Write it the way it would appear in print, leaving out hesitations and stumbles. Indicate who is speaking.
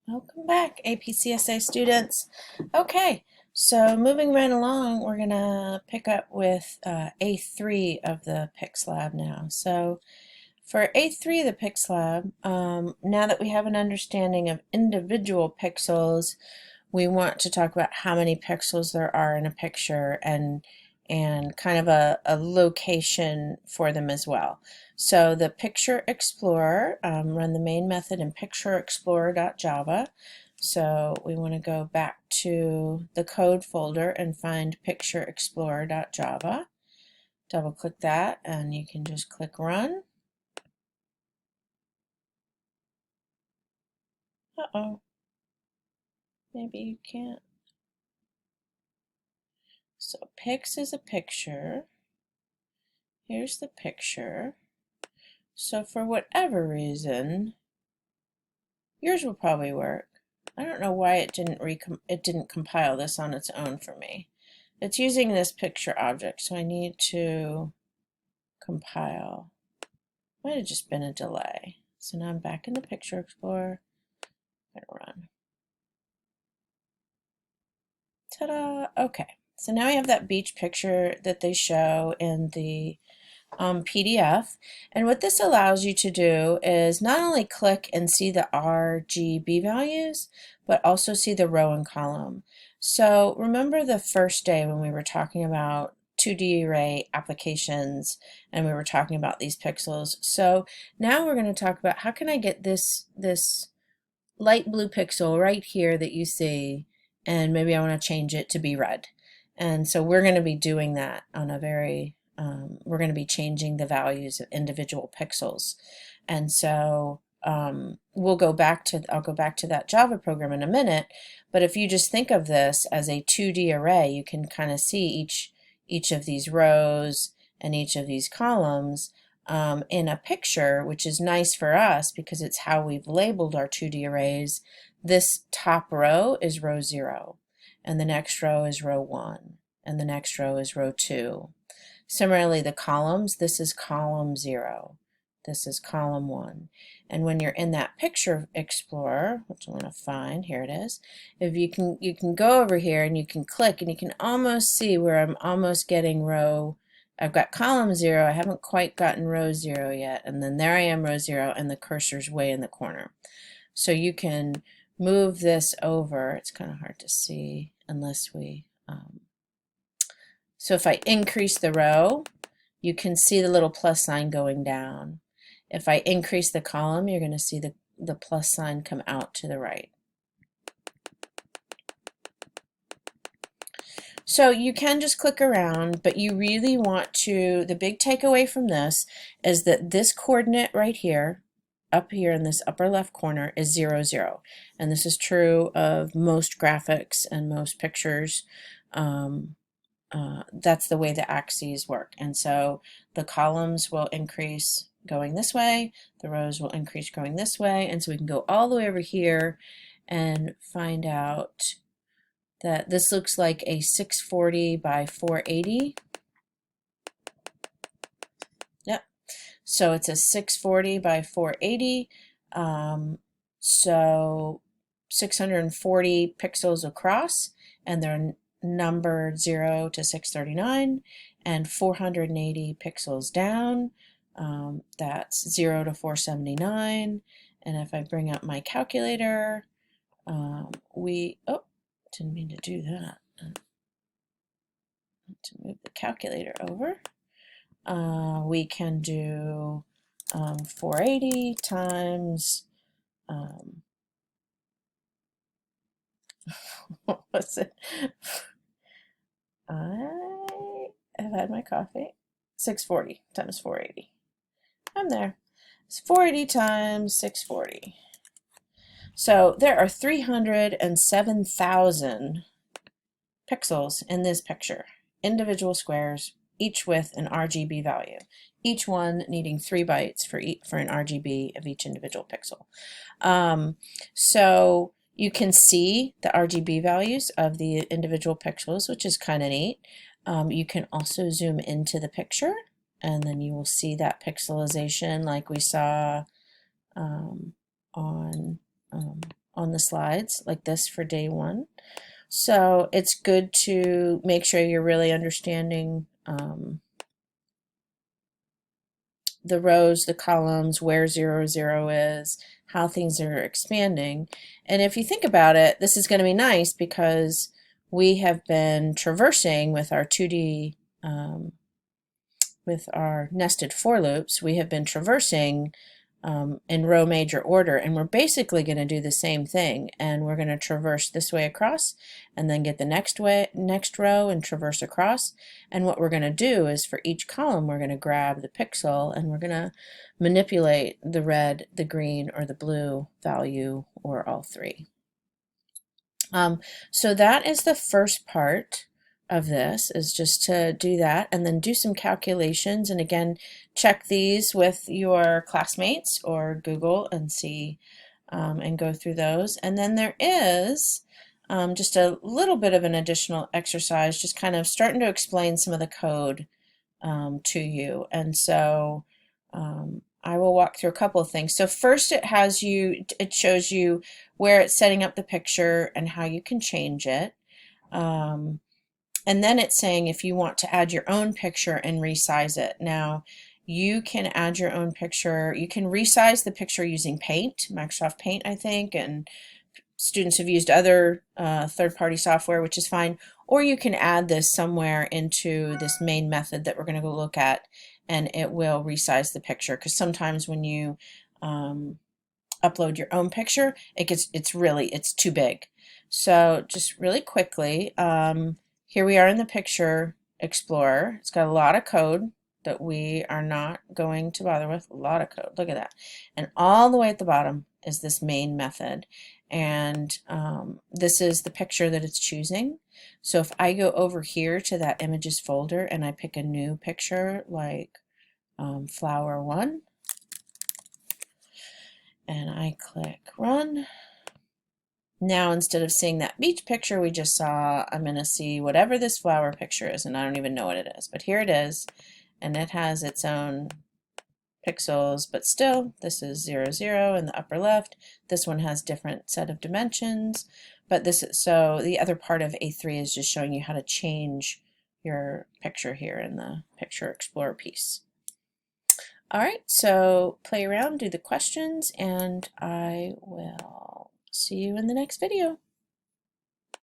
Speaker 1: Welcome back, APCSA students. Okay, so moving right along, we're going to pick up with A3 of the Pixlab now. So for A3 of the Pixlab, now that we have an understanding of individual pixels, we want to talk about how many pixels there are in a picture and kind of a location for them as well. So the Picture Explorer, run the main method in pictureexplorer.java. So we want to go back to the code folder and find pictureexplorer.java. Double click that and you can just click run. Uh-oh, maybe you can't. So Pix is a picture. Here's the picture. So for whatever reason, yours will probably work. I don't know why it didn't compile this on its own for me. It's using this picture object, so I need to compile. Might have just been a delay. So now I'm back in the Picture Explorer. I'm gonna run. Ta-da! Okay. So now we have that beach picture that they show in the PDF. And what this allows you to do is not only click and see the RGB values, but also see the row and column. So remember the first day when we were talking about 2D array applications and we were talking about these pixels. So now we're going to talk about how can I get this light blue pixel right here that you see, and maybe I want to change it to be red. And so we're going to be doing that on a very we're going to be changing the values of individual pixels. And so I'll go back to that Java program in a minute, but if you just think of this as a 2D array, you can kind of see each of these rows and each of these columns in a picture, which is nice for us because it's how we've labeled our 2D arrays. This top row is row 0, and the next row is row 1, and the next row is row 2. Similarly, the columns, this is column 0, this is column 1. And when you're in that Picture Explorer, which I'm going to find, here it is, if you can go over here and you can click and you can almost see where I'm almost getting I've got column 0, I haven't quite gotten row 0 yet, and then there I am, row 0, and the cursor's way in the corner. So you can move this over. It's kind of hard to see unless we so if I increase the row, you can see the little plus sign going down. If I increase the column, you're going to see the plus sign come out to the right. So you can just click around, but you really want to, the big takeaway from this is that this coordinate right here, up here in this upper left corner, is 0, 0. And this is true of most graphics and most pictures. That's the way the axes work. And so the columns will increase going this way, the rows will increase going this way, and so we can go all the way over here and find out that this looks like a 640 by 480. Yep. So it's a 640 by 480. So 640 pixels across, and they're numbered 0 to 639, and 480 pixels down. That's 0 to 479. And if I bring up my calculator, didn't mean to do that. To move the calculator over. We can do 480 times what was it? I have had my coffee. 640 times 480. I'm there. It's 480 times 640. So there are 307,000 pixels in this picture, individual squares, each with an RGB value, each one needing 3 bytes for an RGB of each individual pixel. So you can see the RGB values of the individual pixels, which is kind of neat. You can also zoom into the picture, and then you will see that pixelization like we saw on on the slides like this for day one. So it's good to make sure you're really understanding the rows, the columns, where 0, 0 is, how things are expanding. And if you think about it, this is going to be nice because we have been traversing with our 2D, with our nested for loops, we have been traversing in row major order, and we're basically going to do the same thing, and we're going to traverse this way across and then get the next row and traverse across. And what we're going to do is for each column we're going to grab the pixel and we're going to manipulate the red, the green, or the blue value, or all three. So that is the first part of this, is just to do that and then do some calculations, and again check these with your classmates or Google and see and go through those. And then there is just a little bit of an additional exercise, just kind of starting to explain some of the code to you. And so I will walk through a couple of things. So first it shows you where it's setting up the picture and how you can change it. And then it's saying if you want to add your own picture and resize it. Now, you can add your own picture. You can resize the picture using Paint, Microsoft Paint, I think, and students have used other third-party software, which is fine. Or you can add this somewhere into this main method that we're going to go look at, and it will resize the picture. Because sometimes when you upload your own picture, it's too big. So just really quickly. Here we are in the Picture Explorer. It's got a lot of code that we are not going to bother with. A lot of code. Look at that. And all the way at the bottom is this main method. And this is the picture that it's choosing. So if I go over here to that images folder and I pick a new picture like flower 1, and I click run, now instead of seeing that beach picture we just saw, I'm going to see whatever this flower picture is, and I don't even know what it is, but here it is, and it has its own pixels, but still this is 0, 0 in the upper left. This one has different set of dimensions, but so the other part of A3 is just showing you how to change your picture here in the Picture Explorer piece. Alright, so play around, do the questions, and I will see you in the next video.